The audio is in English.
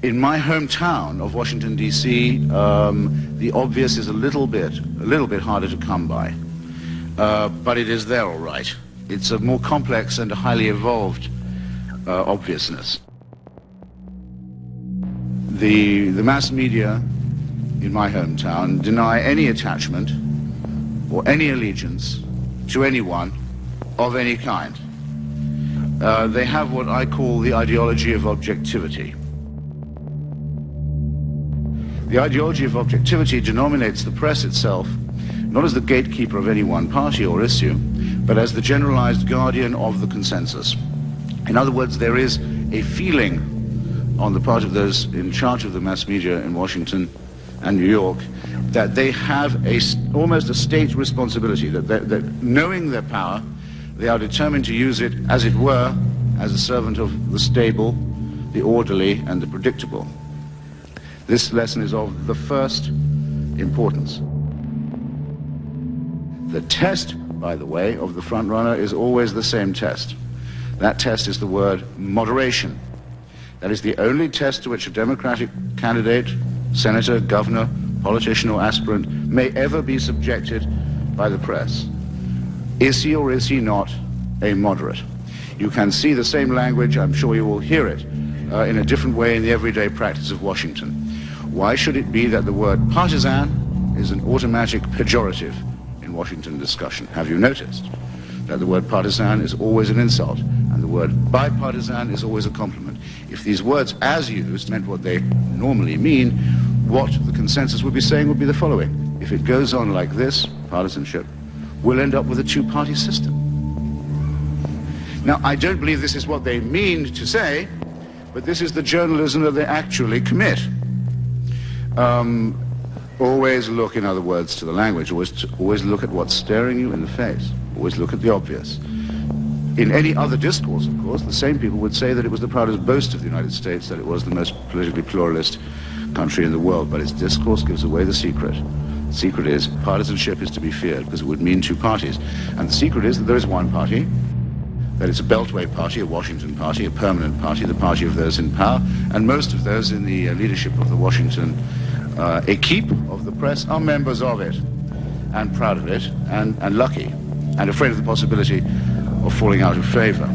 In my hometown of Washington, D.C., the obvious is a little bit harder to come by. But it is there all right. It's a more complex and a highly evolved obviousness. The mass media in my hometown deny any attachment or any allegiance to anyone of any kind. They have what I call the ideology of objectivity. The ideology of objectivity denominates the press itself not as the gatekeeper of any one party or issue, but as the generalized guardian of the consensus. In other words, there is a feeling on the part of those in charge of the mass media in Washington and New York that they have almost a state responsibility, that knowing their power, they are determined to use it, as it were, as a servant of the stable, the orderly, and the predictable. This lesson is of the first importance. The test, by the way, of the front runner is always the same test. That test is the word moderation. That is the only test to which a Democratic candidate, senator, governor, politician, or aspirant may ever be subjected by the press. Is he or is he not a moderate? You can see the same language, I'm sure you will hear it, in a different way in the everyday practice of Washington. Why should it be that the word partisan is an automatic pejorative in Washington discussion? Have you noticed that the word partisan is always an insult and the word bipartisan is always a compliment? If these words as used meant what they normally mean, what the consensus would be saying would be the following: if it goes on like this, partisanship, we'll end up with a two-party system. Now, I don't believe this is what they mean to say, but this is the journalism that they actually commit. Always look, in other words, to the language. Always look at what's staring you in the face. Always look at the obvious. In any other discourse, of course, the same people would say that it was the proudest boast of the United States that it was the most politically pluralist country in the world, but its discourse gives away the secret. The secret is partisanship is to be feared because it would mean two parties. And the secret is that there is one party, that it's a Beltway Party, a Washington Party, a permanent party, the party of those in power, and most of those in the leadership of the Washington equipe of the press are members of it, and proud of it, and lucky, and afraid of the possibility of falling out of favor.